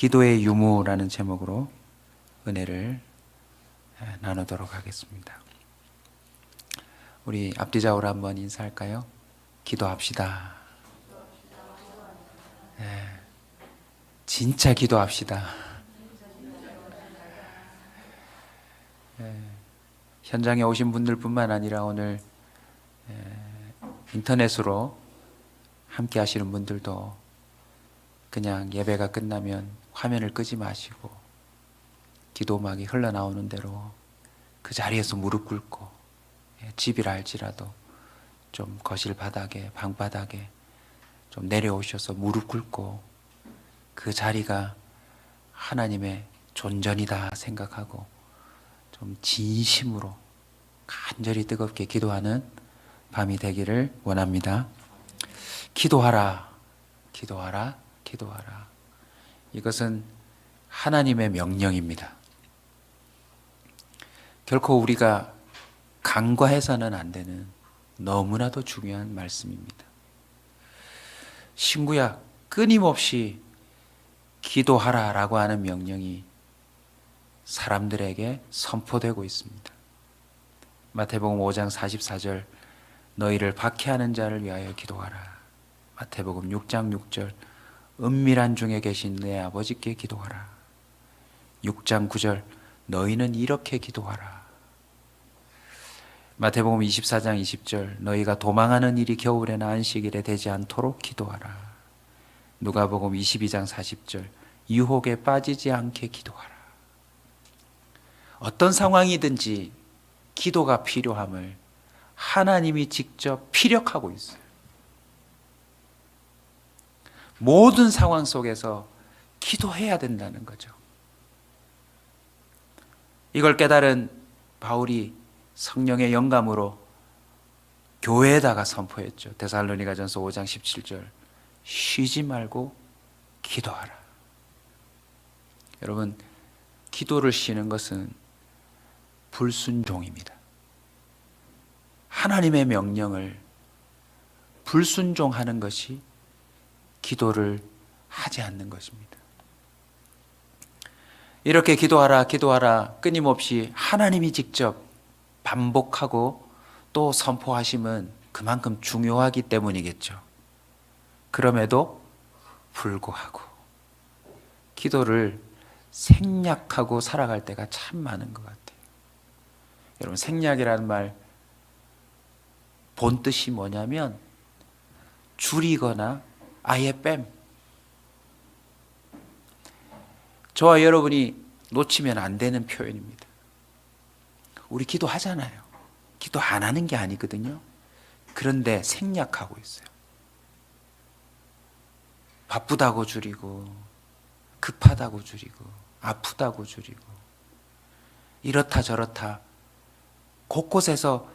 기도의 유무라는 제목으로 은혜를 나누도록 하겠습니다. 우리 앞뒤좌우로 한번 인사할까요? 기도합시다. 진짜 기도합시다. 현장에 오신 분들뿐만 아니라 오늘 인터넷으로 함께 하시는 분들도 그냥 예배가 끝나면 화면을 끄지 마시고 기도 음악이 흘러나오는 대로 그 자리에서 무릎 꿇고, 집이라 할지라도 좀 거실 바닥에, 방바닥에 좀 내려오셔서 무릎 꿇고 그 자리가 하나님의 존전이다 생각하고 좀 진심으로 간절히 뜨겁게 기도하는 밤이 되기를 원합니다. 기도하라, 기도하라, 기도하라. 이것은 하나님의 명령입니다. 결코 우리가 간과해서는 안 되는 너무나도 중요한 말씀입니다. 신구약 끊임없이 기도하라 라고 하는 명령이 사람들에게 선포되고 있습니다. 마태복음 5장 44절 너희를 박해하는 자를 위하여 기도하라. 마태복음 6장 6절 은밀한 중에 계신 내 아버지께 기도하라. 6장 9절 너희는 이렇게 기도하라. 마태복음 24장 20절 너희가 도망하는 일이 겨울에나 안식일에 되지 않도록 기도하라. 누가복음 22장 40절 유혹에 빠지지 않게 기도하라. 어떤 상황이든지 기도가 필요함을 하나님이 직접 피력하고 있어요. 모든 상황 속에서 기도해야 된다는 거죠. 이걸 깨달은 바울이 성령의 영감으로 교회에다가 선포했죠. 데살로니가전서 5장 17절 쉬지 말고 기도하라. 여러분, 기도를 쉬는 것은 불순종입니다. 하나님의 명령을 불순종하는 것이 기도를 하지 않는 것입니다. 이렇게 기도하라, 기도하라 끊임없이 하나님이 직접 반복하고 또 선포하심은 그만큼 중요하기 때문이겠죠. 그럼에도 불구하고 기도를 생략하고 살아갈 때가 참 많은 것 같아요. 여러분, 생략이라는 말 본 뜻이 뭐냐면 줄이거나 아예 뺨. 저와 여러분이 놓치면 안 되는 표현입니다. 우리 기도하잖아요. 기도 안 하는 게 아니거든요. 그런데 생략하고 있어요. 바쁘다고 줄이고, 급하다고 줄이고, 아프다고 줄이고, 이렇다 저렇다 곳곳에서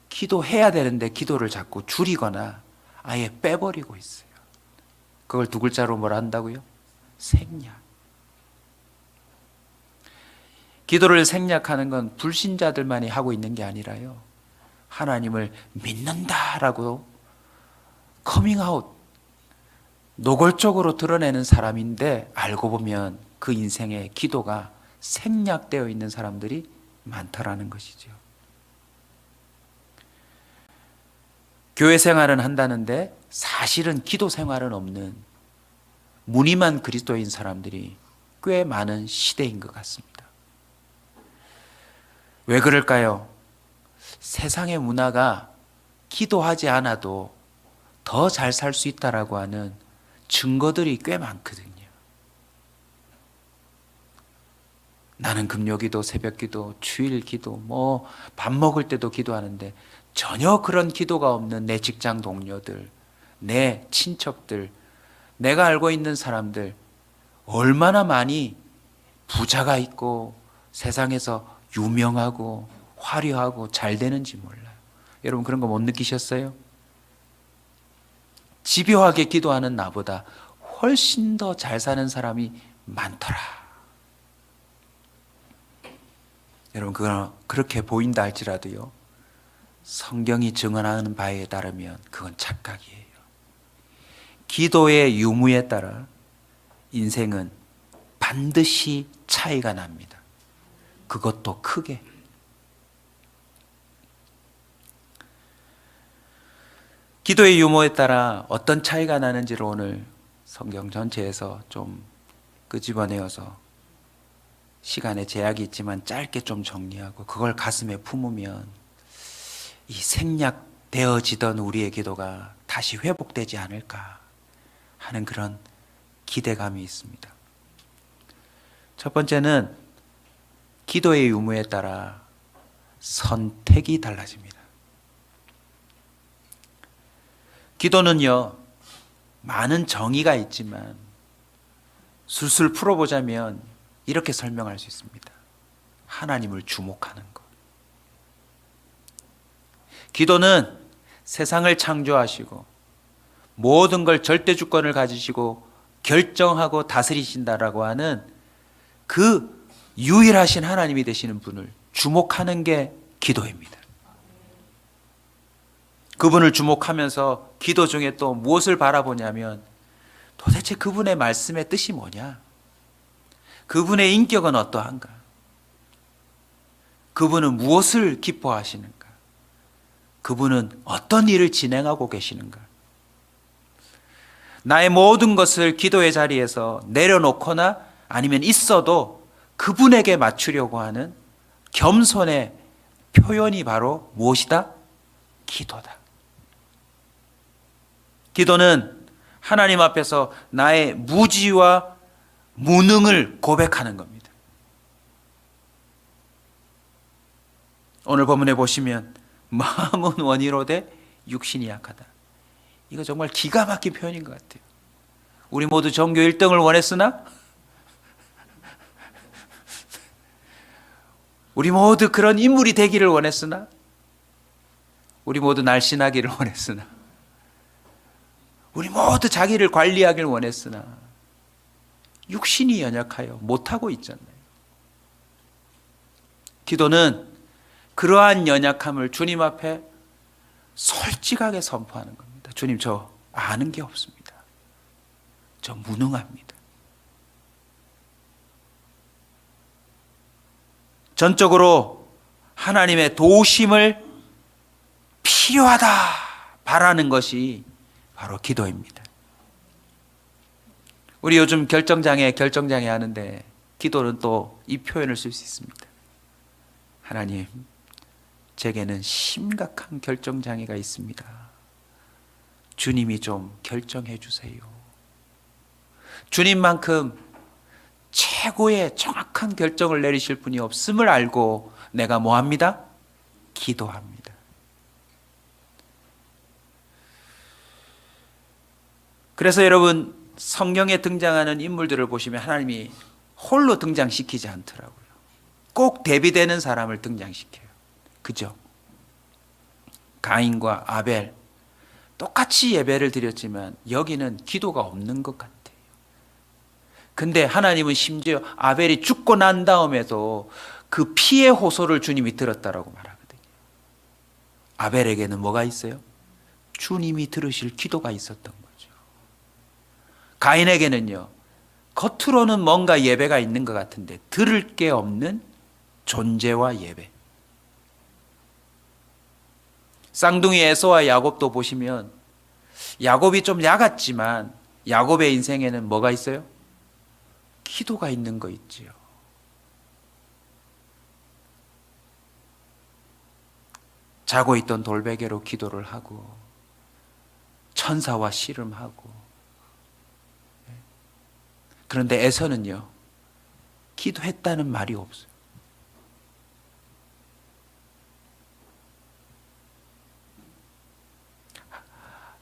기도해야 되는데 기도를 자꾸 줄이거나 아예 빼버리고 있어요. 그걸 두 글자로 뭐라 한다고요? 생략. 기도를 생략하는 건 불신자들만이 하고 있는 게 아니라요, 하나님을 믿는다라고 커밍아웃 노골적으로 드러내는 사람인데 알고 보면 그 인생에 기도가 생략되어 있는 사람들이 많다라는 것이죠. 교회 생활은 한다는데 사실은 기도 생활은 없는 무늬만 그리스도인 사람들이 꽤 많은 시대인 것 같습니다. 왜 그럴까요? 세상의 문화가 기도하지 않아도 더 잘 살 수 있다라고 하는 증거들이 꽤 많거든요. 나는 금요기도, 새벽기도, 주일기도, 밥 먹을 때도 기도하는데 전혀 그런 기도가 없는 내 직장 동료들, 내 친척들, 내가 알고 있는 사람들 얼마나 많이 부자가 있고 세상에서 유명하고 화려하고 잘 되는지 몰라요. 여러분, 그런 거 못 느끼셨어요? 집요하게 기도하는 나보다 훨씬 더 잘 사는 사람이 많더라. 여러분, 그건 그렇게 보인다 할지라도요, 성경이 증언하는 바에 따르면 그건 착각이에요. 기도의 유무에 따라 인생은 반드시 차이가 납니다. 그것도 크게. 기도의 유무에 따라 어떤 차이가 나는지를 오늘 성경 전체에서 좀 끄집어내어서 시간에 제약이 있지만 짧게 좀 정리하고 그걸 가슴에 품으면 이 생략되어지던 우리의 기도가 다시 회복되지 않을까 하는 그런 기대감이 있습니다. 첫 번째는 기도의 유무에 따라 선택이 달라집니다. 기도는요, 많은 정의가 있지만 술술 풀어보자면 이렇게 설명할 수 있습니다. 하나님을 주목하는 것. 기도는 세상을 창조하시고 모든 걸 절대주권을 가지시고 결정하고 다스리신다라고 하는 그 유일하신 하나님이 되시는 분을 주목하는 게 기도입니다. 그분을 주목하면서 기도 중에 또 무엇을 바라보냐면 도대체 그분의 말씀의 뜻이 뭐냐? 그분의 인격은 어떠한가? 그분은 무엇을 기뻐하시는가? 그분은 어떤 일을 진행하고 계시는가? 나의 모든 것을 기도의 자리에서 내려놓거나 아니면 있어도 그분에게 맞추려고 하는 겸손의 표현이 바로 무엇이다? 기도다. 기도는 하나님 앞에서 나의 무지와 무능을 고백하는 겁니다. 오늘 본문에 보시면 마음은 원이로되 육신이 약하다. 이거 정말 기가 막힌 표현인 것 같아요. 우리 모두 전교 1등을 원했으나 우리 모두 그런 인물이 되기를 원했으나 우리 모두 날씬하기를 원했으나 우리 모두 자기를 관리하기를 원했으나 육신이 연약하여 못하고 있잖아요. 기도는 그러한 연약함을 주님 앞에 솔직하게 선포하는 겁니다. 주님, 저 아는 게 없습니다. 저 무능합니다. 전적으로 하나님의 도우심을 필요하다 바라는 것이 바로 기도입니다. 우리 요즘 결정장애 하는데 기도는 또 이 표현을 쓸 수 있습니다. 하나님, 제게는 심각한 결정장애가 있습니다. 주님이 좀 결정해 주세요. 주님만큼 최고의 정확한 결정을 내리실 분이 없음을 알고 내가 뭐합니다? 기도합니다. 그래서 여러분, 성경에 등장하는 인물들을 보시면 하나님이 홀로 등장시키지 않더라고요. 꼭 대비되는 사람을 등장시켜요. 그죠? 가인과 아벨 똑같이 예배를 드렸지만 여기는 기도가 없는 것 같아요. 근데 하나님은 심지어 아벨이 죽고 난 다음에도 그 피의 호소를 주님이 들었다라고 말하거든요. 아벨에게는 뭐가 있어요? 주님이 들으실 기도가 있었던 거죠. 가인에게는요, 겉으로는 뭔가 예배가 있는 것 같은데 들을 게 없는 존재와 예배. 쌍둥이 에서와 야곱도 보시면 야곱이 좀 약았지만 야곱의 인생에는 뭐가 있어요? 기도가 있는 거 있지요. 자고 있던 돌베개로 기도를 하고 천사와 씨름하고. 그런데 에서는요, 기도했다는 말이 없어요.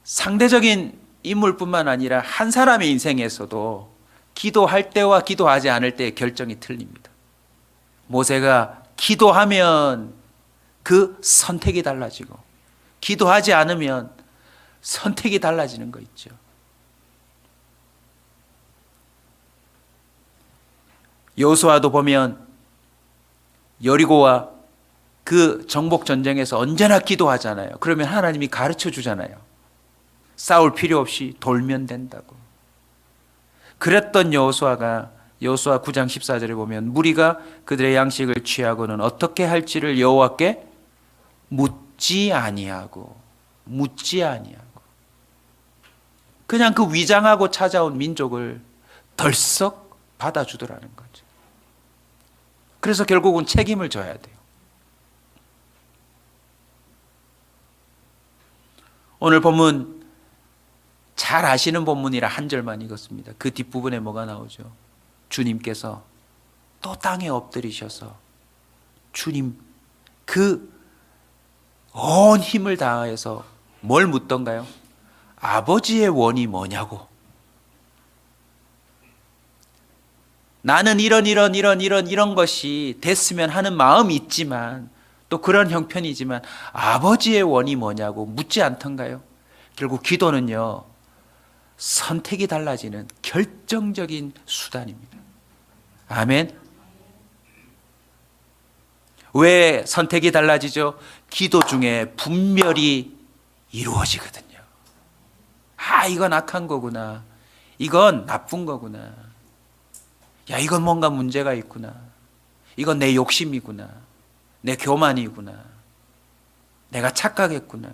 상대적인 인물뿐만 아니라 한 사람의 인생에서도 기도할 때와 기도하지 않을 때의 결정이 틀립니다. 모세가 기도하면 그 선택이 달라지고 기도하지 않으면 선택이 달라지는 거 있죠. 여호수아도 보면 여리고와 그 정복 전쟁에서 언제나 기도하잖아요. 그러면 하나님이 가르쳐 주잖아요. 싸울 필요 없이 돌면 된다고. 그랬던 여호수아가 여호수아 9장 14절에 보면 무리가 그들의 양식을 취하고는 어떻게 할지를 여호와께 묻지 아니하고 그냥 그 위장하고 찾아온 민족을 덜썩 받아주더라는 거죠. 그래서 결국은 책임을 져야 돼요. 오늘 본문 잘 아시는 본문이라 한 절만 읽었습니다. 그 뒷부분에 뭐가 나오죠? 주님께서 또 땅에 엎드리셔서 주님 그 온 힘을 다해서 뭘 묻던가요? 아버지의 원이 뭐냐고. 나는 이런 것이 됐으면 하는 마음이 있지만 또 그런 형편이지만 아버지의 원이 뭐냐고 묻지 않던가요? 결국 기도는요, 선택이 달라지는 결정적인 수단입니다. 아멘. 왜 선택이 달라지죠? 기도 중에 분별이 이루어지거든요. 아, 이건 악한 거구나. 이건 나쁜 거구나. 야, 이건 뭔가 문제가 있구나. 이건 내 욕심이구나. 내 교만이구나. 내가 착각했구나.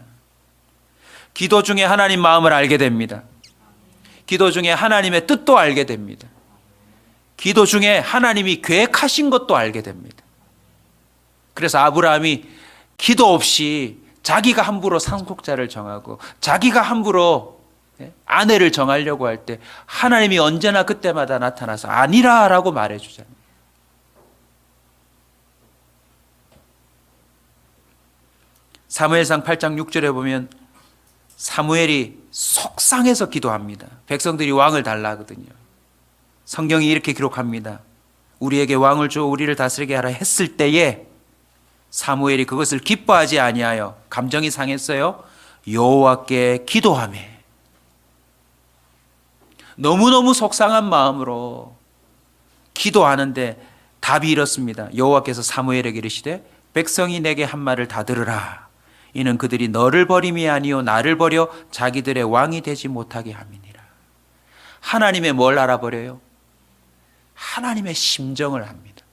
기도 중에 하나님 마음을 알게 됩니다. 기도 중에 하나님의 뜻도 알게 됩니다. 기도 중에 하나님이 계획하신 것도 알게 됩니다. 그래서 아브라함이 기도 없이 자기가 함부로 상속자를 정하고 자기가 함부로 아내를 정하려고 할 때 하나님이 언제나 그때마다 나타나서 아니라라고 말해주잖아요. 사무엘상 8장 6절에 보면 사무엘이 속상해서 기도합니다. 백성들이 왕을 달라 하거든요. 성경이 이렇게 기록합니다. 우리에게 왕을 줘 우리를 다스리게 하라 했을 때에 사무엘이 그것을 기뻐하지 아니하여 감정이 상했어요. 여호와께 기도하며 너무너무 속상한 마음으로 기도하는데 답이 이렇습니다. 여호와께서 사무엘에게 이르시되 백성이 내게 한 말을 다 들으라. 이는 그들이 너를 버림이 아니요 나를 버려 자기들의 왕이 되지 못하게 함이니라. 하나님의 뭘 알아버려요? 하나님의 심정을 합니다.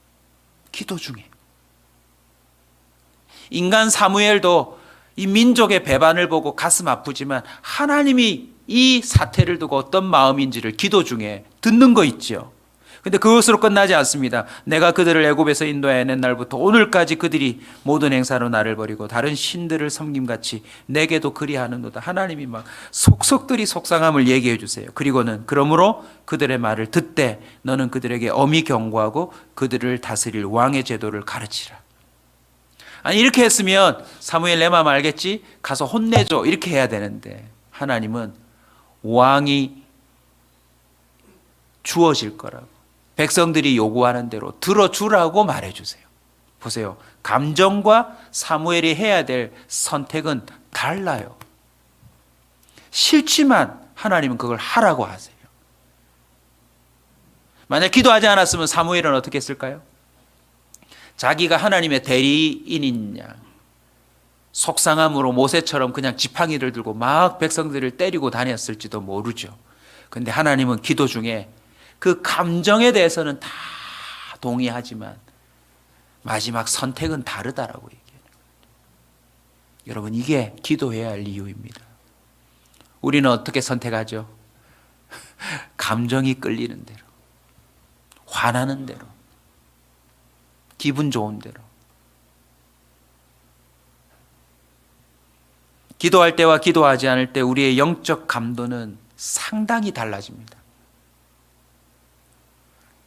기도 중에. 인간 사무엘도 이 민족의 배반을 보고 가슴 아프지만 하나님이 이 사태를 두고 어떤 마음인지를 기도 중에 듣는 거 있죠. 근데 그것으로 끝나지 않습니다. 내가 그들을 애굽에서 인도해낸 날부터 오늘까지 그들이 모든 행사로 나를 버리고 다른 신들을 섬김같이 내게도 그리하는도다. 하나님이 막 속속들이 속상함을 얘기해 주세요. 그리고는 그러므로 그들의 말을 듣되 너는 그들에게 엄히 경고하고 그들을 다스릴 왕의 제도를 가르치라. 아니 이렇게 했으면 사무엘 내 마음 알겠지? 가서 혼내줘 이렇게 해야 되는데 하나님은 왕이 주어질 거라고 백성들이 요구하는 대로 들어주라고 말해주세요. 보세요. 감정과 사무엘이 해야 될 선택은 달라요. 싫지만 하나님은 그걸 하라고 하세요. 만약 기도하지 않았으면 사무엘은 어떻게 했을까요? 자기가 하나님의 대리인이냐 속상함으로 모세처럼 그냥 지팡이를 들고 막 백성들을 때리고 다녔을지도 모르죠. 그런데 하나님은 기도 중에 그 감정에 대해서는 다 동의하지만 마지막 선택은 다르다라고 얘기해요. 여러분 이게 기도해야 할 이유입니다. 우리는 어떻게 선택하죠? 감정이 끌리는 대로, 화나는 대로, 기분 좋은 대로. 기도할 때와 기도하지 않을 때 우리의 영적 감도는 상당히 달라집니다.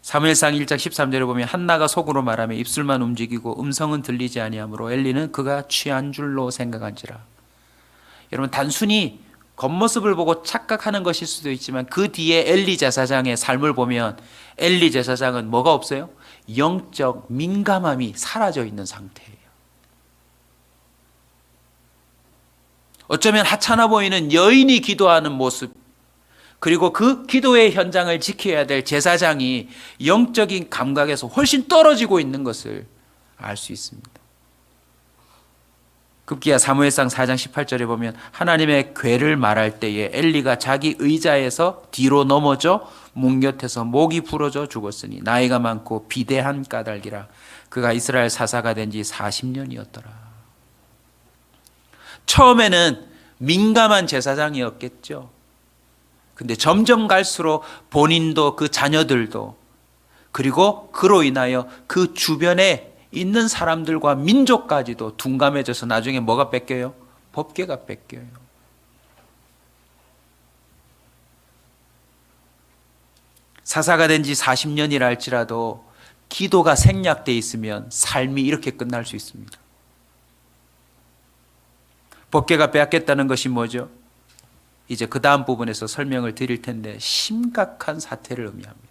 사무엘상 1장 13절에 보면 한나가 속으로 말하며 입술만 움직이고 음성은 들리지 아니하므로 엘리는 그가 취한 줄로 생각한지라. 여러분 단순히 겉모습을 보고 착각하는 것일 수도 있지만 그 뒤에 엘리 제사장의 삶을 보면 엘리 제사장은 뭐가 없어요? 영적 민감함이 사라져 있는 상태예요. 어쩌면 하찮아 보이는 여인이 기도하는 모습, 그리고 그 기도의 현장을 지켜야 될 제사장이 영적인 감각에서 훨씬 떨어지고 있는 것을 알 수 있습니다. 급기야 사무엘상 4장 18절에 보면 하나님의 괴를 말할 때에 엘리가 자기 의자에서 뒤로 넘어져 문 곁에서 목이 부러져 죽었으니 나이가 많고 비대한 까닭이라. 그가 이스라엘 사사가 된 지 40년이었더라. 처음에는 민감한 제사장이었겠죠. 근데 점점 갈수록 본인도 그 자녀들도 그리고 그로 인하여 그 주변에 있는 사람들과 민족까지도 둔감해져서 나중에 뭐가 뺏겨요? 법궤가 뺏겨요. 사사가 된 지 40년이라 할지라도 기도가 생략되어 있으면 삶이 이렇게 끝날 수 있습니다. 법궤가 빼앗겼다는 것이 뭐죠? 이제 그 다음 부분에서 설명을 드릴 텐데 심각한 사태를 의미합니다.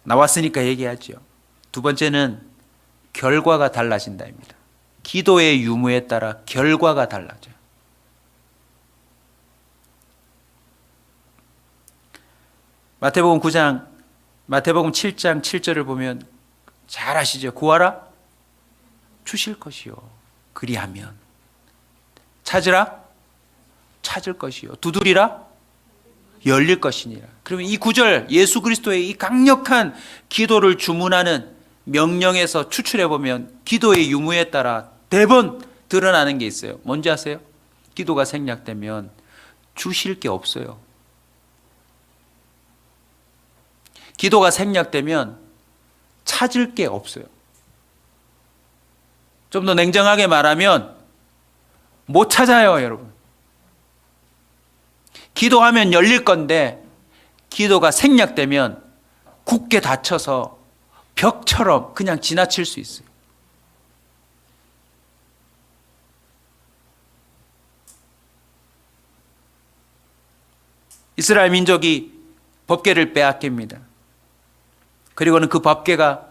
나왔으니까 얘기하죠. 두 번째는 결과가 달라진다입니다. 기도의 유무에 따라 결과가 달라져요. 마태복음 7장 7절을 보면 잘 아시죠? 구하라 주실 것이요. 그리하면 찾으라 찾을 것이요. 두드리라 열릴 것이니라. 그러면 이 구절 예수 그리스도의 이 강력한 기도를 주문하는 명령에서 추출해 보면 기도의 유무에 따라 대번 드러나는 게 있어요. 뭔지 아세요? 기도가 생략되면 주실 게 없어요. 기도가 생략되면 찾을 게 없어요. 좀 더 냉정하게 말하면 못 찾아요, 여러분. 기도하면 열릴 건데 기도가 생략되면 굳게 닫혀서 벽처럼 그냥 지나칠 수 있어요. 이스라엘 민족이 법궤를 빼앗깁니다. 그리고는 그 법궤가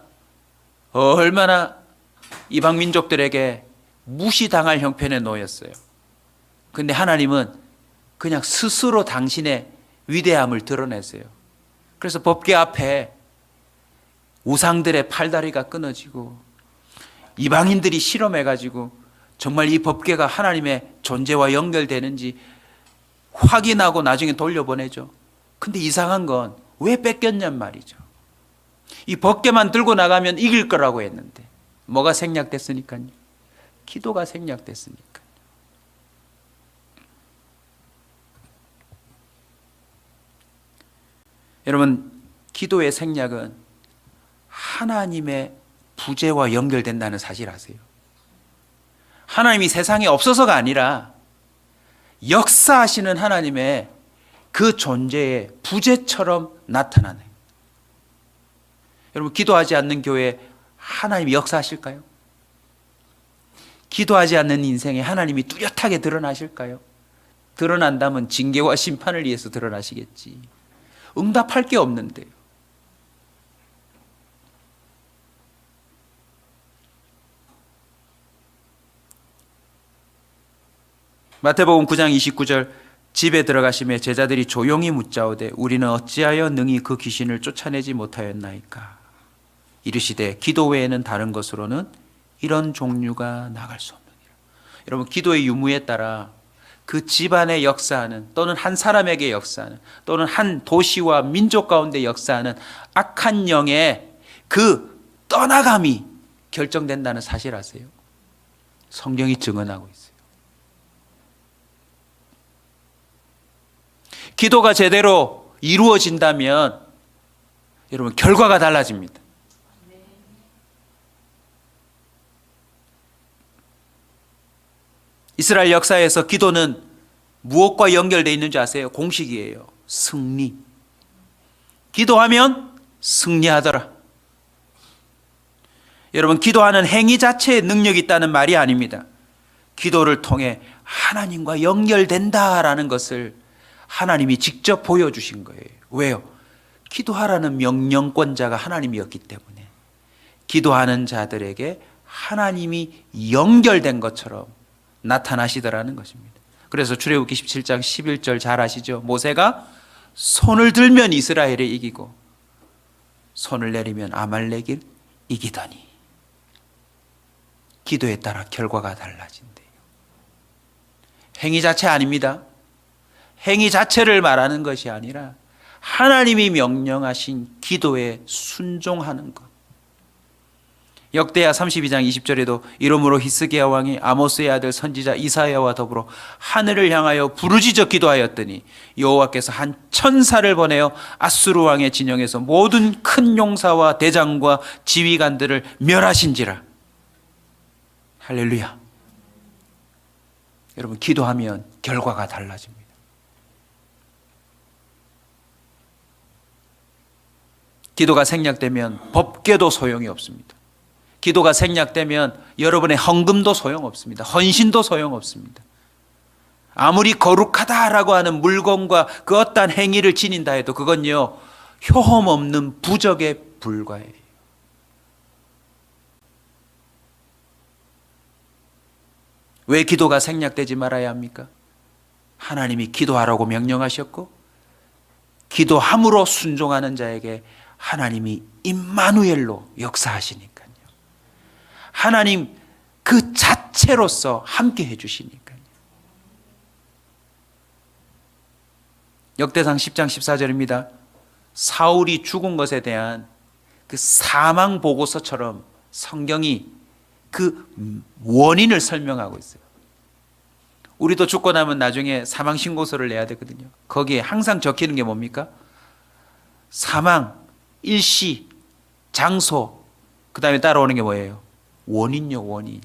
얼마나 이방 민족들에게 무시당할 형편에 놓였어요. 근데 하나님은 그냥 스스로 당신의 위대함을 드러냈어요. 그래서 법궤 앞에 우상들의 팔다리가 끊어지고 이방인들이 실험해가지고 정말 이 법궤가 하나님의 존재와 연결되는지 확인하고 나중에 돌려보내죠. 근데 이상한 건 왜 뺏겼냔 말이죠. 이 법궤만 들고 나가면 이길 거라고 했는데 뭐가 생략됐으니까요? 기도가 생략됐으니까. 여러분, 기도의 생략은 하나님의 부재와 연결된다는 사실 아세요? 하나님이 세상에 없어서가 아니라 역사하시는 하나님의 그 존재의 부재처럼 나타나네. 여러분, 기도하지 않는 교회에 하나님이 역사하실까요? 기도하지 않는 인생에 하나님이 뚜렷하게 드러나실까요? 드러난다면 징계와 심판을 위해서 드러나시겠지. 응답할 게 없는데요. 마태복음 9장 29절 집에 들어가심에 제자들이 조용히 묻자오되 우리는 어찌하여 능히 그 귀신을 쫓아내지 못하였나이까. 이르시되 기도 외에는 다른 것으로는 이런 종류가 나갈 수 없느니라. 여러분, 기도의 유무에 따라 그 집안에 역사하는 또는 한 사람에게 역사하는 또는 한 도시와 민족 가운데 역사하는 악한 영의 그 떠나감이 결정된다는 사실 아세요? 성경이 증언하고 있어요. 기도가 제대로 이루어진다면 여러분 결과가 달라집니다. 이스라엘 역사에서 기도는 무엇과 연결되어 있는지 아세요? 공식이에요. 승리. 기도하면 승리하더라. 여러분, 기도하는 행위 자체에 능력이 있다는 말이 아닙니다. 기도를 통해 하나님과 연결된다라는 것을 하나님이 직접 보여주신 거예요. 왜요? 기도하라는 명령권자가 하나님이었기 때문에 기도하는 자들에게 하나님이 연결된 것처럼 나타나시더라는 것입니다. 그래서 출애굽기 17장 11절 잘 아시죠? 모세가 손을 들면 이스라엘을 이기고 손을 내리면 아말렉을 이기더니. 기도에 따라 결과가 달라진대요. 행위 자체 아닙니다. 행위 자체를 말하는 것이 아니라 하나님이 명령하신 기도에 순종하는 것. 역대하 32장 20절에도 이러므로 히스기야 왕이 아모스의 아들 선지자 이사야와 더불어 하늘을 향하여 부르짖어 기도하였더니 여호와께서 한 천사를 보내어 아수르 왕의 진영에서 모든 큰 용사와 대장과 지휘관들을 멸하신지라. 할렐루야. 여러분, 기도하면 결과가 달라집니다. 기도가 생략되면 법궤도 소용이 없습니다. 기도가 생략되면 여러분의 헌금도 소용없습니다. 헌신도 소용없습니다. 아무리 거룩하다라고 하는 물건과 그 어떠한 행위를 지닌다 해도 그건요, 효험 없는 부적에 불과해요. 왜 기도가 생략되지 말아야 합니까? 하나님이 기도하라고 명령하셨고 기도함으로 순종하는 자에게 하나님이 임마누엘로 역사하시니까요. 하나님 그 자체로서 함께 해주시니까요. 역대상 10장 14절입니다. 사울이 죽은 것에 대한 그 사망 보고서처럼 성경이 그 원인을 설명하고 있어요. 우리도 죽고 나면 나중에 사망 신고서를 내야 되거든요. 거기에 항상 적히는 게 뭡니까? 사망, 일시, 장소, 그 다음에 따라오는 게 뭐예요? 원인요, 원인.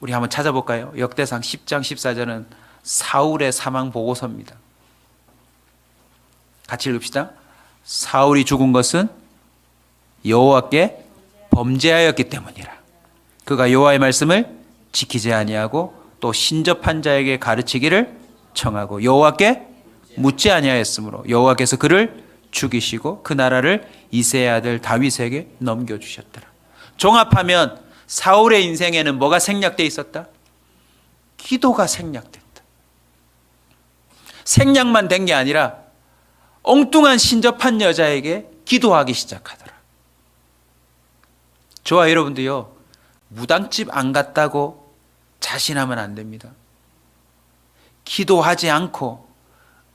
우리 한번 찾아볼까요? 역대상 10장 14절은 사울의 사망 보고서입니다. 같이 읽읍시다. 사울이 죽은 것은 여호와께 범죄하였기 때문이라. 그가 여호와의 말씀을 지키지 아니하고 또 신접한 자에게 가르치기를 청하고 여호와께 묻지 아니하였으므로 여호와께서 그를 죽이시고 그 나라를 이새의 아들 다윗에게 넘겨주셨더라. 종합하면 사울의 인생에는 뭐가 생략되어 있었다? 기도가 생략됐다. 생략만 된 게 아니라 엉뚱한 신접한 여자에게 기도하기 시작하더라. 저와 여러분도요, 무당집 안 갔다고 자신하면 안 됩니다. 기도하지 않고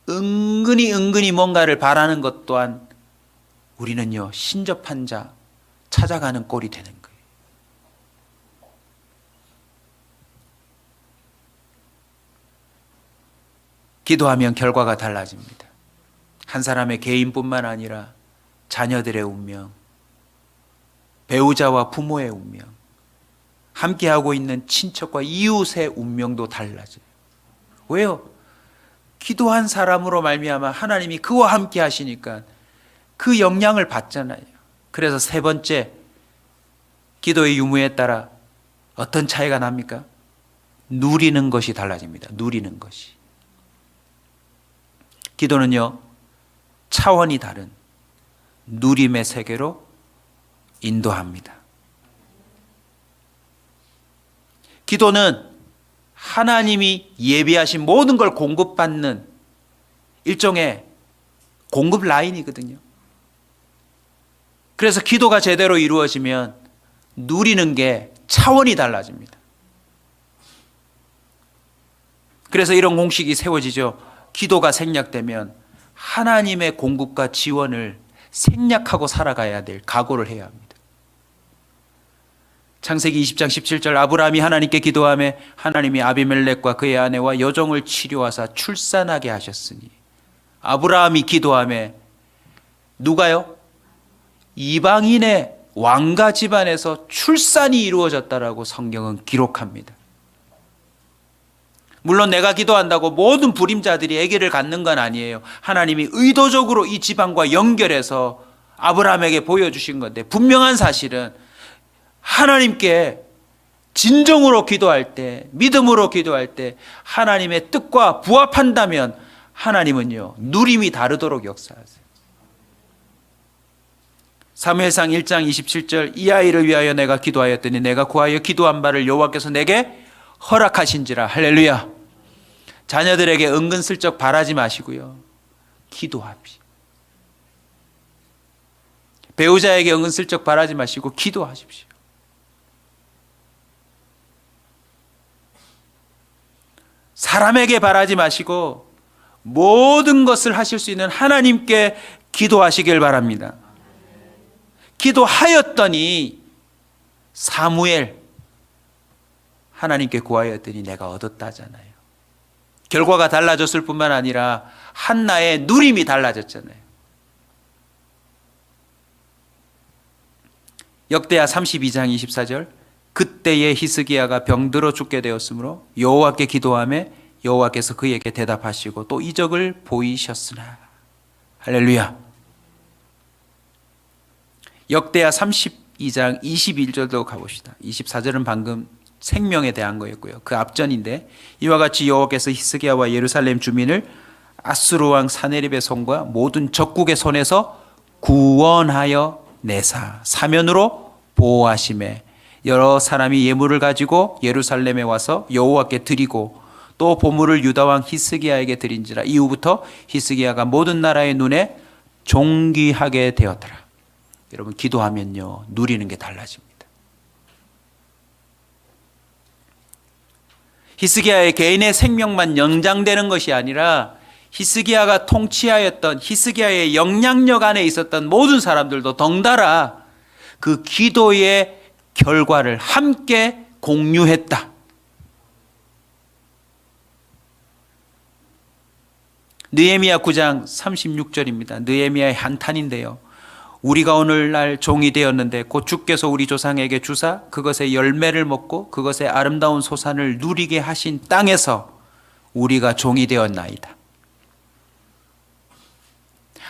은근히 뭔가를 바라는 것 또한 우리는요, 신접한 자 찾아가는 꼴이 되는 거예요. 기도하면 결과가 달라집니다. 한 사람의 개인뿐만 아니라 자녀들의 운명, 배우자와 부모의 운명, 함께하고 있는 친척과 이웃의 운명도 달라져요. 왜요? 기도한 사람으로 말미암아 하나님이 그와 함께 하시니까 그 영향을 받잖아요. 그래서 세 번째, 기도의 유무에 따라 어떤 차이가 납니까? 누리는 것이 달라집니다. 누리는 것이. 기도는요, 차원이 다른 누림의 세계로 인도합니다. 기도는 하나님이 예비하신 모든 걸 공급받는 일종의 공급 라인이거든요. 그래서 기도가 제대로 이루어지면 누리는 게 차원이 달라집니다. 그래서 이런 공식이 세워지죠. 기도가 생략되면 하나님의 공급과 지원을 생략하고 살아가야 될 각오를 해야 합니다. 창세기 20장 17절 아브라함이 하나님께 기도하며 하나님이 아비멜렉과 그의 아내와 여종을 치료하사 출산하게 하셨으니. 아브라함이 기도하며 누가요? 이방인의 왕가 집안에서 출산이 이루어졌다라고 성경은 기록합니다. 물론 내가 기도한다고 모든 불임자들이 아기를 갖는 건 아니에요. 하나님이 의도적으로 이 집안과 연결해서 아브라함에게 보여주신 건데, 분명한 사실은 하나님께 진정으로 기도할 때, 믿음으로 기도할 때 하나님의 뜻과 부합한다면 하나님은요, 누림이 다르도록 역사하세요. 사무엘상 1장 27절 이 아이를 위하여 내가 기도하였더니 내가 구하여 기도한 바를 여호와께서 내게 허락하신지라. 할렐루야. 자녀들에게 은근슬쩍 바라지 마시고요, 기도하십시오. 배우자에게 은근슬쩍 바라지 마시고 기도하십시오. 사람에게 바라지 마시고 모든 것을 하실 수 있는 하나님께 기도하시길 바랍니다. 기도하였더니 사무엘 하나님께 구하였더니 내가 얻었다잖아요. 결과가 달라졌을 뿐만 아니라 한나의 누림이 달라졌잖아요. 역대하 32장 24절 그때에 히스기야가 병들어 죽게 되었으므로 여호와께 기도하매 여호와께서 그에게 대답하시고 또 이적을 보이셨으나. 할렐루야. 역대하 32장 21절도 가봅시다. 24절은 방금 생명에 대한 거였고요. 그 앞전인데 이와 같이 여호와께서 히스기야와 예루살렘 주민을 아수르 왕 사네립의 손과 모든 적국의 손에서 구원하여 내사 사면으로 보호하심에 여러 사람이 예물을 가지고 예루살렘에 와서 여호와께 드리고 또 보물을 유다 왕 히스기야에게 드린지라. 이후부터 히스기야가 모든 나라의 눈에 존귀하게 되었더라. 여러분, 기도하면요 누리는 게 달라집니다. 히스기야의 개인의 생명만 연장되는 것이 아니라 히스기야가 통치하였던 히스기야의 영향력 안에 있었던 모든 사람들도 덩달아 그 기도의 결과를 함께 공유했다. 느헤미야 9장 36절입니다. 느헤미야의 한탄인데요. 우리가 오늘날 종이 되었는데 곧 주께서 우리 조상에게 주사 그것의 열매를 먹고 그것의 아름다운 소산을 누리게 하신 땅에서 우리가 종이 되었나이다.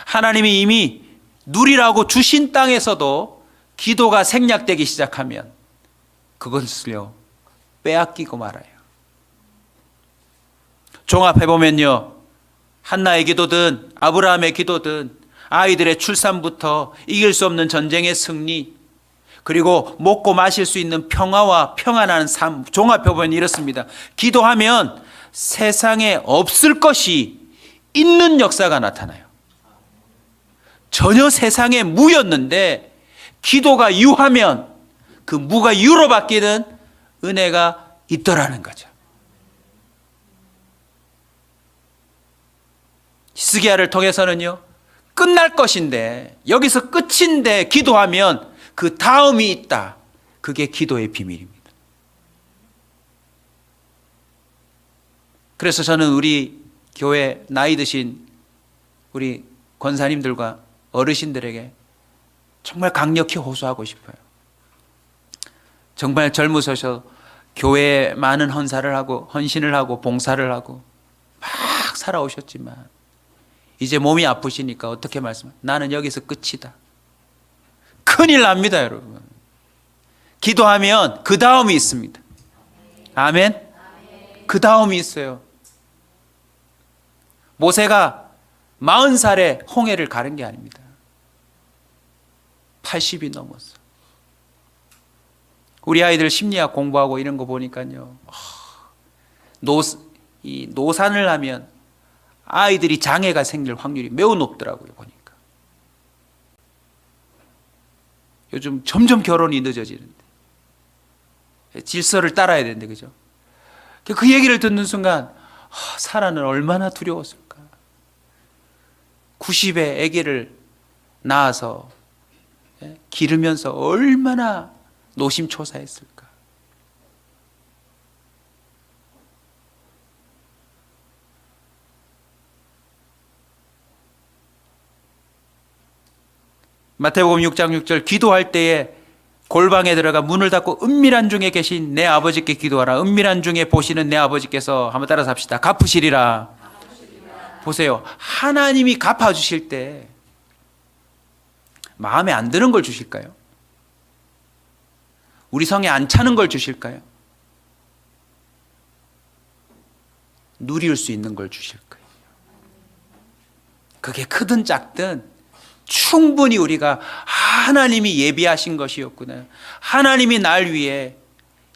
하나님이 이미 누리라고 주신 땅에서도 기도가 생략되기 시작하면 그것을요 빼앗기고 말아요. 종합해보면요, 한나의 기도든 아브라함의 기도든 아이들의 출산부터 이길 수 없는 전쟁의 승리, 그리고 먹고 마실 수 있는 평화와 평안한 삶, 종합해보면 이렇습니다. 기도하면 세상에 없을 것이 있는 역사가 나타나요. 전혀 세상에 무였는데 기도가 유하면 그 무가 유로 바뀌는 은혜가 있더라는 거죠. 히스기야를 통해서는요 끝날 것인데, 여기서 끝인데 기도하면 그 다음이 있다. 그게 기도의 비밀입니다. 그래서 저는 우리 교회 나이 드신 우리 권사님들과 어르신들에게 정말 강력히 호소하고 싶어요. 정말 젊으셔서 교회에 많은 헌사를 하고 헌신을 하고 봉사를 하고 막 살아오셨지만 이제 몸이 아프시니까 어떻게 말씀하세요? 나는 여기서 끝이다. 큰일 납니다, 여러분. 기도하면 그 다음이 있습니다. 아멘? 그 다음이 있어요. 모세가 40살에 홍해를 가른 게 아닙니다. 80이 넘었어. 우리 아이들 심리학 공부하고 이런 거 보니까요, 노산을 하면 아이들이 장애가 생길 확률이 매우 높더라고요, 보니까. 요즘 점점 결혼이 늦어지는데 질서를 따라야 되는데, 그죠? 그 얘기를 듣는 순간 사라는 얼마나 두려웠을까. 90에 아기를 낳아서 기르면서 얼마나 노심초사했을까. 마태복음 6장 6절 기도할 때에 골방에 들어가 문을 닫고 은밀한 중에 계신 내 아버지께 기도하라. 은밀한 중에 보시는 내 아버지께서, 한번 따라서 합시다. 갚으시리라. 보세요. 하나님이 갚아주실 때 마음에 안 드는 걸 주실까요? 우리 성에 안 차는 걸 주실까요? 누릴 수 있는 걸 주실 거예요. 그게 크든 작든 충분히 우리가 하나님이 예비하신 것이었구나, 하나님이 날 위해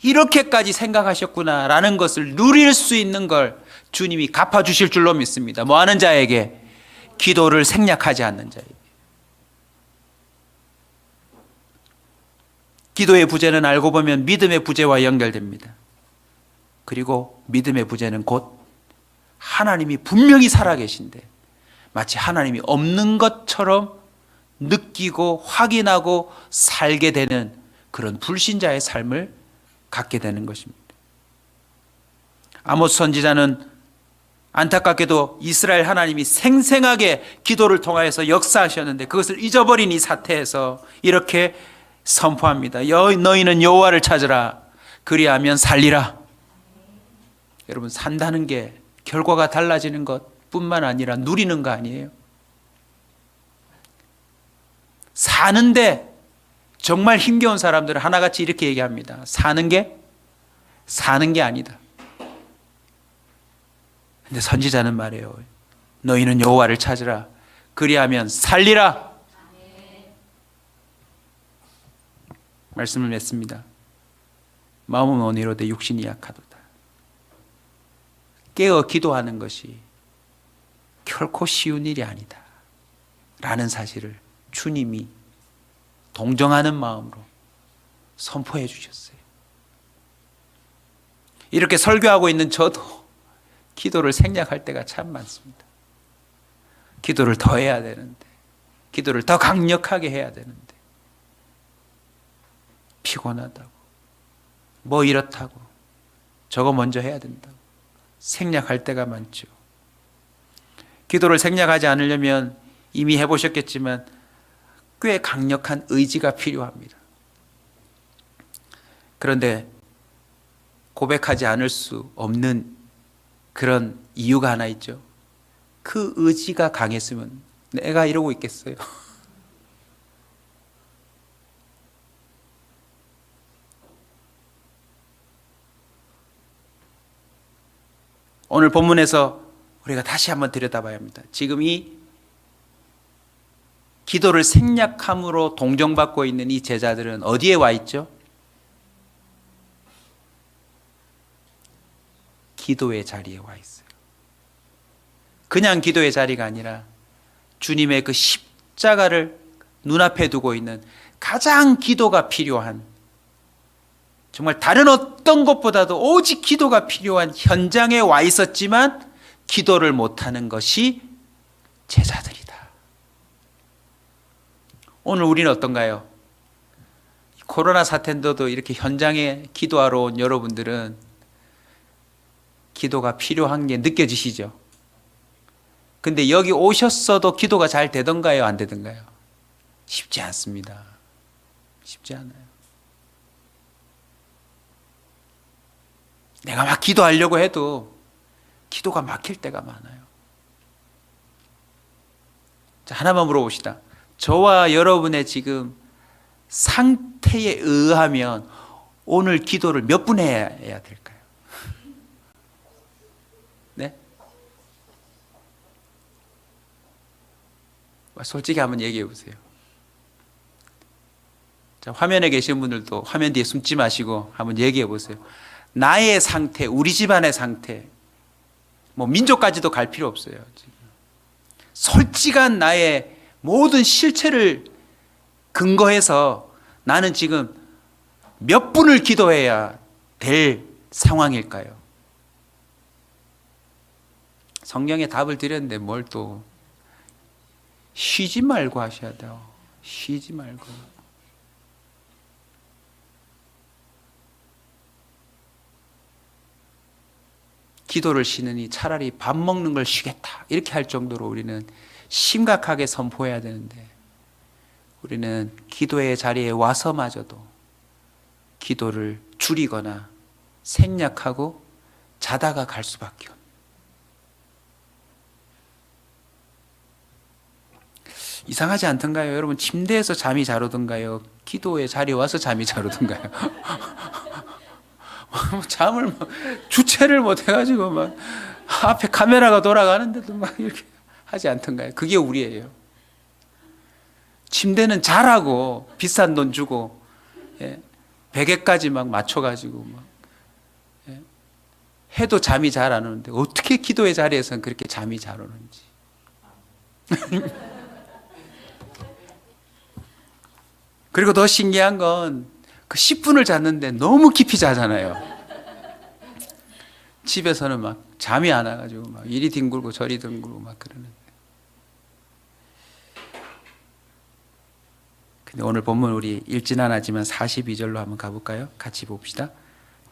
이렇게까지 생각하셨구나 라는 것을 누릴 수 있는 걸 주님이 갚아주실 줄로 믿습니다. 뭐 하는 자에게? 기도를 생략하지 않는 자에게. 기도의 부재는 알고 보면 믿음의 부재와 연결됩니다. 그리고 믿음의 부재는 곧 하나님이 분명히 살아계신데 마치 하나님이 없는 것처럼 느끼고 확인하고 살게 되는 그런 불신자의 삶을 갖게 되는 것입니다. 아모스 선지자는 안타깝게도 이스라엘 하나님이 생생하게 기도를 통하여서 역사하셨는데 그것을 잊어버린 이 사태에서 이렇게 선포합니다. 너희는 여호와를 찾으라. 그리하면 살리라. 여러분, 산다는 게 결과가 달라지는 것뿐만 아니라 누리는 거 아니에요? 사는데 정말 힘겨운 사람들은 하나같이 이렇게 얘기합니다. 사는 게 아니다. 근데 선지자는 말해요. 너희는 여호와를 찾으라. 그리하면 살리라. 말씀을 맺습니다. 마음은 온이로되 육신이 약하도다. 깨어 기도하는 것이 결코 쉬운 일이 아니다 라는 사실을 주님이 동정하는 마음으로 선포해 주셨어요. 이렇게 설교하고 있는 저도 기도를 생략할 때가 참 많습니다. 기도를 더 해야 되는데, 기도를 더 강력하게 해야 되는데 피곤하다고, 뭐 이렇다고, 저거 먼저 해야 된다고 생략할 때가 많죠. 기도를 생략하지 않으려면 이미 해보셨겠지만 꽤 강력한 의지가 필요합니다. 그런데 고백하지 않을 수 없는 그런 이유가 하나 있죠. 그 의지가 강했으면 내가 이러고 있겠어요? 오늘 본문에서 우리가 다시 한번 들여다봐야 합니다. 지금 이 기도를 생략함으로 동정받고 있는 이 제자들은 어디에 와 있죠? 기도의 자리에 와 있어요. 그냥 기도의 자리가 아니라 주님의 그 십자가를 눈앞에 두고 있는 가장 기도가 필요한, 정말 다른 어떤 것보다도 오직 기도가 필요한 현장에 와 있었지만 기도를 못하는 것이 제자들이다. 오늘 우리는 어떤가요? 코로나 사태인데도 이렇게 현장에 기도하러 온 여러분들은 기도가 필요한 게 느껴지시죠? 근데 여기 오셨어도 기도가 잘 되던가요? 안 되던가요? 쉽지 않습니다. 쉽지 않아요. 내가 막 기도하려고 해도 기도가 막힐 때가 많아요. 자, 하나만 물어봅시다. 저와 여러분의 지금 상태에 의하면 오늘 기도를 몇 분 해야 될까요? 네? 솔직히 한번 얘기해 보세요. 자, 화면에 계신 분들도 화면 뒤에 숨지 마시고 한번 얘기해 보세요. 나의 상태, 우리 집안의 상태, 뭐 민족까지도 갈 필요 없어요. 지금. 솔직한 나의 모든 실체를 근거해서 나는 지금 몇 분을 기도해야 될 상황일까요? 성경에 답을 드렸는데 뭘 또 쉬지 말고 하셔야 돼요. 쉬지 말고. 기도를 쉬느니 차라리 밥 먹는 걸 쉬겠다 이렇게 할 정도로 우리는 심각하게 선포해야 되는데 우리는 기도의 자리에 와서마저도 기도를 줄이거나 생략하고 자다가 갈 수밖에 없는. 이상하지 않던가요? 여러분 침대에서 잠이 잘 오던가요? 기도의 자리에 와서 잠이 잘 오던가요? 잠을 막 주체를 못 해가지고 막 앞에 카메라가 돌아가는데도 막 이렇게 하지 않던가요? 그게 우리예요. 침대는 잘하고 비싼 돈 주고 베개까지 막 맞춰가지고 막 해도 잠이 잘 안 오는데 어떻게 기도의 자리에서는 그렇게 잠이 잘 오는지. 그리고 더 신기한 건 그 10분을 잤는데 너무 깊이 자잖아요. 집에서는 막 잠이 안 와가지고 막 이리 뒹굴고 저리 뒹굴고 막 그러는데. 근데 오늘 본문 우리 읽진 않았지만 42절로 한번 가볼까요? 같이 봅시다.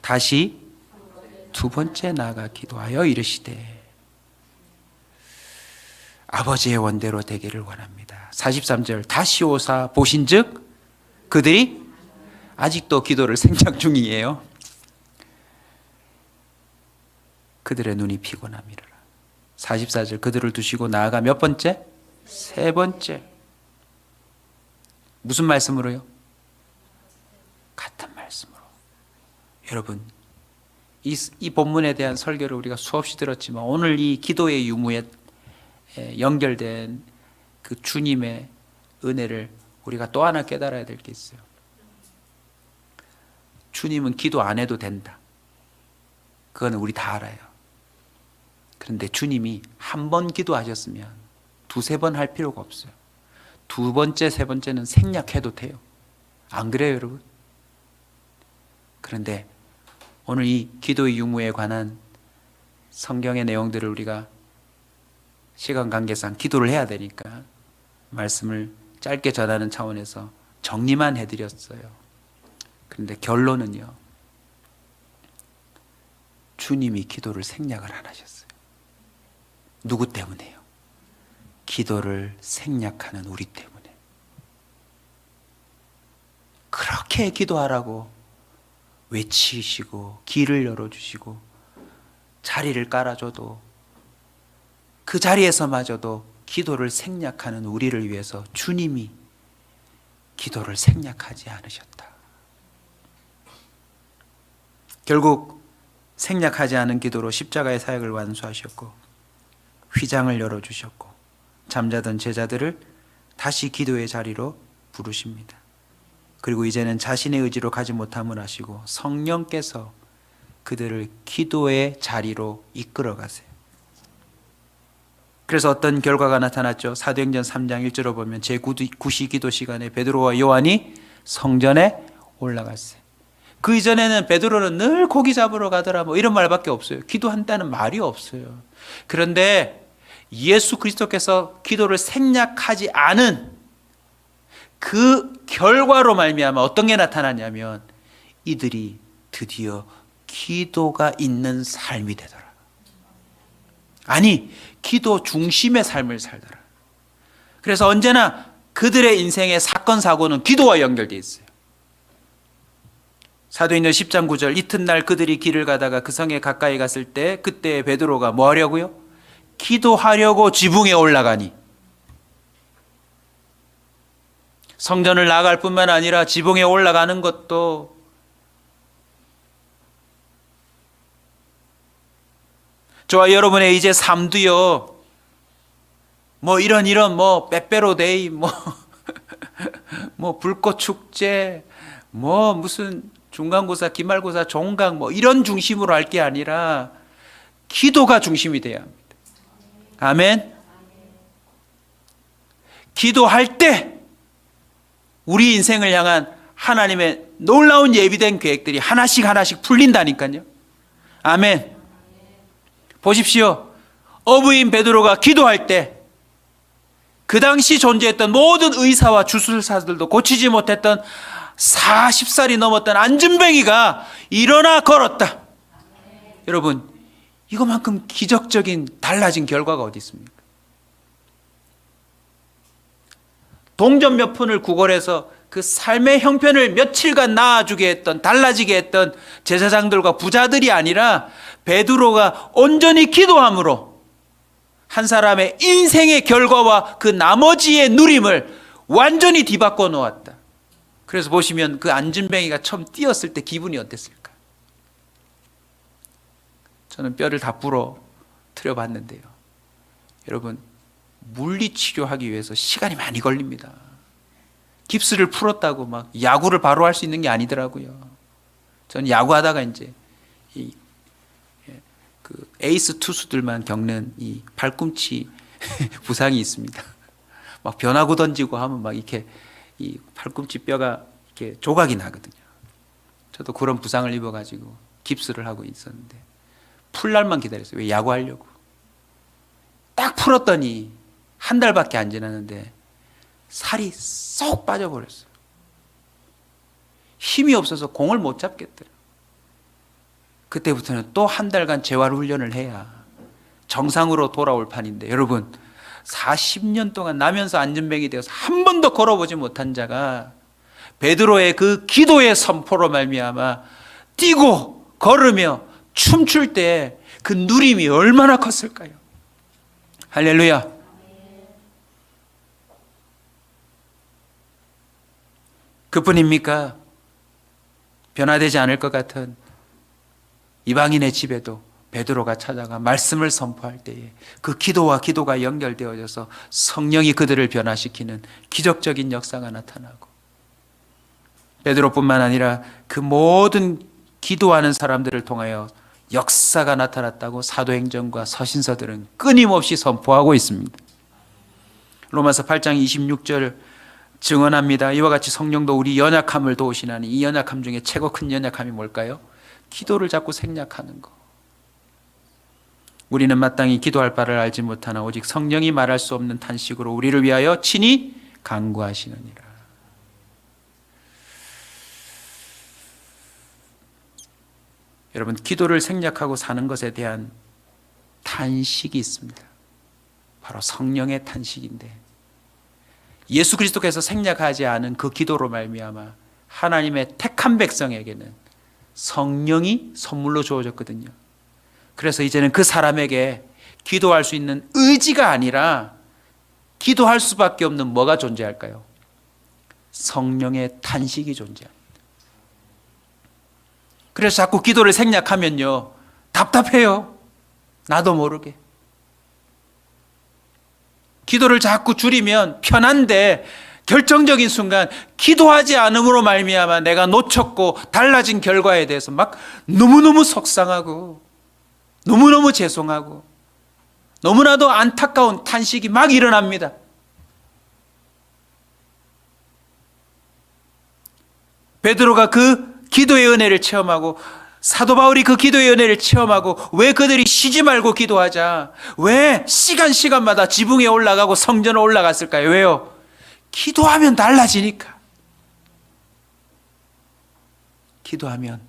다시 두 번째 나아가 기도하여 이르시되 아버지의 원대로 되기를 원합니다. 43절 다시 오사 보신즉 그들이 아직도 기도를 생각 중이에요. 그들의 눈이 피곤함이라. 44절 그들을 두시고 나아가 몇 번째? 세 번째. 무슨 말씀으로요? 같은 말씀으로. 여러분, 이 본문에 대한 설교를 우리가 수없이 들었지만 오늘 이 기도의 유무에 연결된 그 주님의 은혜를 우리가 또 하나 깨달아야 될 게 있어요. 주님은 기도 안 해도 된다. 그거는 우리 다 알아요. 그런데 주님이 한 번 기도하셨으면 두세 번 할 필요가 없어요. 두 번째, 세 번째는 생략해도 돼요. 안 그래요, 여러분? 그런데 오늘 이 기도의 유무에 관한 성경의 내용들을 우리가 시간 관계상 기도를 해야 되니까 말씀을 짧게 전하는 차원에서 정리만 해드렸어요. 그런데 결론은요, 주님이 기도를 생략을 안 하셨어요. 누구 때문에요? 기도를 생략하는 우리 때문에. 그렇게 기도하라고 외치시고 길을 열어주시고 자리를 깔아줘도 그 자리에서마저도 기도를 생략하는 우리를 위해서 주님이 기도를 생략하지 않으셨다. 결국 생략하지 않은 기도로 십자가의 사역을 완수하셨고 휘장을 열어주셨고 잠자던 제자들을 다시 기도의 자리로 부르십니다. 그리고 이제는 자신의 의지로 가지 못함을 아시고 성령께서 그들을 기도의 자리로 이끌어 가세요. 그래서 어떤 결과가 나타났죠. 사도행전 3장 1절로 보면 제9시 기도 시간에 베드로와 요한이 성전에 올라갔어요. 그 이전에는 베드로는 늘 고기 잡으러 가더라 뭐 이런 말밖에 없어요. 기도한다는 말이 없어요. 그런데 예수 그리스도께서 기도를 생략하지 않은 그 결과로 말미암아 어떤 게 나타나냐면 이들이 드디어 기도가 있는 삶이 되더라. 아니, 기도 중심의 삶을 살더라. 그래서 언제나 그들의 인생의 사건 사고는 기도와 연결되어 있어요. 사도행전 10장 9절 이튿날 그들이 길을 가다가 그 성에 가까이 갔을 때 그때 베드로가 뭐 하려고요? 기도하려고 지붕에 올라가니. 성전을 나갈 뿐만 아니라 지붕에 올라가는 것도 저와 여러분의 이제 삶도요, 뭐 이런 뭐 빼빼로데이 뭐 불꽃 축제 뭐 무슨 중간고사 기말고사 종강 뭐 이런 중심으로 할 게 아니라 기도가 중심이 돼야 합니다. 아멘. 기도할 때 우리 인생을 향한 하나님의 놀라운 예비된 계획들이 하나씩 풀린다니까요. 아멘. 보십시오. 어부인 베드로가 기도할 때 그 당시 존재했던 모든 의사와 주술사들도 고치지 못했던 40살이 넘었던 안진뱅이가 일어나 걸었다. 여러분, 이거만큼 기적적인 달라진 결과가 어디 있습니까? 동전 몇 푼을 구걸해서 그 삶의 형편을 며칠간 나아주게 했던, 달라지게 했던 제사장들과 부자들이 아니라 베드로가 온전히 기도함으로 한 사람의 인생의 결과와 그 나머지의 누림을 완전히 뒤바꿔 놓았다. 그래서 보시면 그 안진뱅이가 처음 뛰었을 때 기분이 어땠을까? 저는 뼈를 다 부러뜨려 봤는데요. 여러분, 물리치료하기 위해서 시간이 많이 걸립니다. 깁스를 풀었다고 막 야구를 바로 할 수 있는 게 아니더라고요. 저는 야구하다가 이제 그 에이스 투수들만 겪는 이 팔꿈치 부상이 있습니다. 막 변화구 던지고 하면 막 이렇게 이 팔꿈치 뼈가 이렇게 조각이 나거든요. 저도 그런 부상을 입어가지고 깁스를 하고 있었는데 풀날만 기다렸어요. 왜? 야구하려고. 딱 풀었더니 한 달밖에 안 지났는데 살이 쏙 빠져버렸어요. 힘이 없어서 공을 못 잡겠더라고요. 그때부터는 또 한 달간 재활 훈련을 해야 정상으로 돌아올 판인데, 여러분 40년 동안 나면서 안전뱅이 되어서 한 번도 걸어보지 못한 자가 베드로의 그 기도의 선포로 말미암아 뛰고 걸으며 춤출 때 그 누림이 얼마나 컸을까요? 할렐루야. 그뿐입니까? 변화되지 않을 것 같은 이방인의 집에도 베드로가 찾아가 말씀을 선포할 때에 그 기도와 기도가 연결되어져서 성령이 그들을 변화시키는 기적적인 역사가 나타나고, 베드로뿐만 아니라 그 모든 기도하는 사람들을 통하여 역사가 나타났다고 사도행전과 서신서들은 끊임없이 선포하고 있습니다. 로마서 8장 26절 증언합니다. 이와 같이 성령도 우리 연약함을 도우시나니, 이 연약함 중에 최고 큰 연약함이 뭘까요? 기도를 자꾸 생략하는 거. 우리는 마땅히 기도할 바를 알지 못하나 오직 성령이 말할 수 없는 탄식으로 우리를 위하여 친히 간구하시느니라. 여러분, 기도를 생략하고 사는 것에 대한 탄식이 있습니다. 바로 성령의 탄식인데, 예수 그리스도께서 생략하지 않은 그 기도로 말미암아 하나님의 택한 백성에게는 성령이 선물로 주어졌거든요. 그래서 이제는 그 사람에게 기도할 수 있는 의지가 아니라 기도할 수밖에 없는 뭐가 존재할까요? 성령의 탄식이 존재합니다. 그래서 자꾸 기도를 생략하면요, 답답해요. 나도 모르게. 기도를 자꾸 줄이면 편한데 결정적인 순간 기도하지 않음으로 말미암아 내가 놓쳤고 달라진 결과에 대해서 막 너무너무 속상하고 너무너무 죄송하고 너무나도 안타까운 탄식이 막 일어납니다. 베드로가 그 기도의 은혜를 체험하고 사도 바울이 그 기도의 은혜를 체험하고 왜 그들이 쉬지 말고 기도하자, 왜 시간마다 지붕에 올라가고 성전에 올라갔을까요? 왜요? 기도하면 달라지니까. 기도하면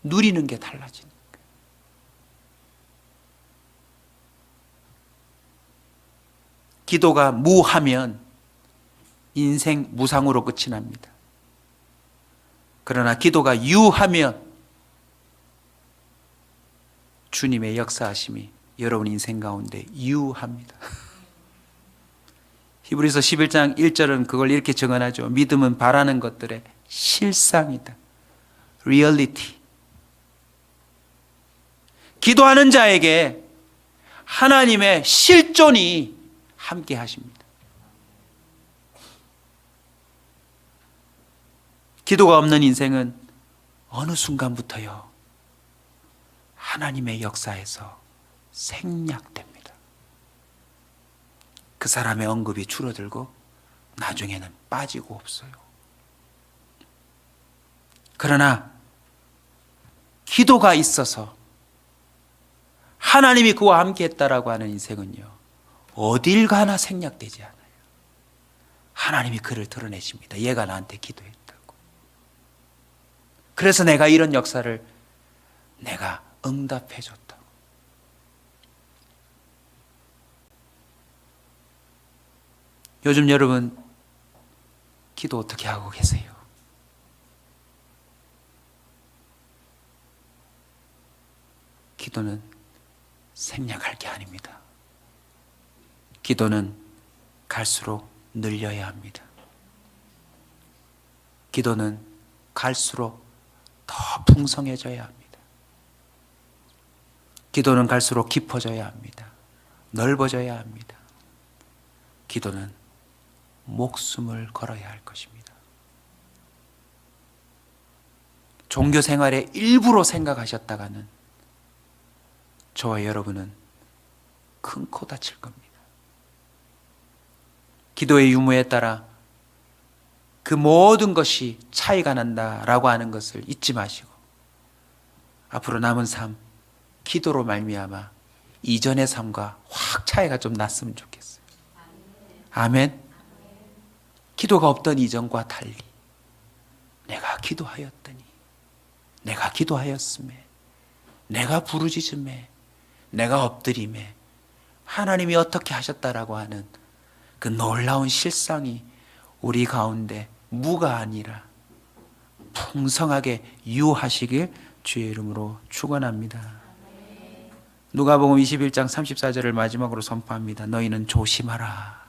누리는 게 달라지니까. 기도가 무하면 인생 무상으로 끝이 납니다. 그러나 기도가 유하면 주님의 역사하심이 여러분 인생 가운데 유합니다. 히브리서 11장 1절은 그걸 이렇게 증언하죠. 믿음은 바라는 것들의 실상이다. 리얼리티. 기도하는 자에게 하나님의 실존이 함께 하십니다. 기도가 없는 인생은 어느 순간부터요, 하나님의 역사에서 생략됩니다. 그 사람의 언급이 줄어들고 나중에는 빠지고 없어요. 그러나 기도가 있어서 하나님이 그와 함께 했다라고 하는 인생은요, 어딜 가나 생략되지 않아요. 하나님이 그를 드러내십니다. 얘가 나한테 기도했다고. 그래서 내가 이런 역사를 내가 응답해 줬다고. 요즘 여러분 기도 어떻게 하고 계세요? 기도는 생략할 게 아닙니다. 기도는 갈수록 늘려야 합니다. 기도는 갈수록 더 풍성해져야 합니다. 기도는 갈수록 깊어져야 합니다. 넓어져야 합니다. 기도는 목숨을 걸어야 할 것입니다. 종교 생활의 일부로 생각하셨다가는 저와 여러분은 큰 코 다칠 겁니다. 기도의 유무에 따라 그 모든 것이 차이가 난다라고 하는 것을 잊지 마시고 앞으로 남은 삶 기도로 말미암아 이전의 삶과 확 차이가 좀 났으면 좋겠어요. 아멘. 기도가 없던 이전과 달리 내가 기도하였더니, 내가 기도하였음에, 내가 부르짖음에, 내가 엎드림에 하나님이 어떻게 하셨다라고 하는 그 놀라운 실상이 우리 가운데 무가 아니라 풍성하게 유하시길 주의 이름으로 축원합니다. 누가복음 21장 34절을 마지막으로 선포합니다. 너희는 조심하라.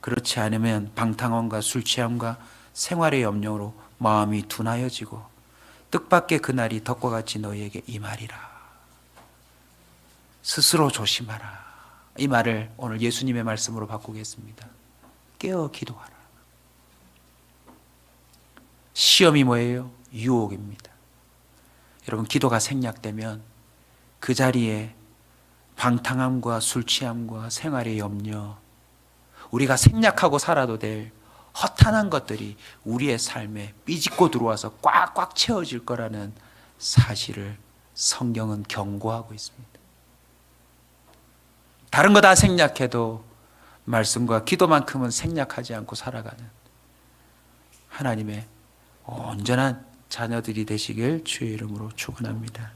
그렇지 않으면 방탕함과 술 취함과 생활의 염려로 마음이 둔하여지고 뜻밖의 그날이 덕과 같이 너희에게 임하리라. 스스로 조심하라. 이 말을 오늘 예수님의 말씀으로 바꾸겠습니다. 깨어 기도하라. 시험이 뭐예요? 유혹입니다. 여러분, 기도가 생략되면 그 자리에 방탕함과 술 취함과 생활의 염려, 우리가 생략하고 살아도 될 허탄한 것들이 우리의 삶에 삐집고 들어와서 꽉꽉 채워질 거라는 사실을 성경은 경고하고 있습니다. 다른 거 다 생략해도 말씀과 기도만큼은 생략하지 않고 살아가는 하나님의 온전한 자녀들이 되시길 주의 이름으로 축원합니다.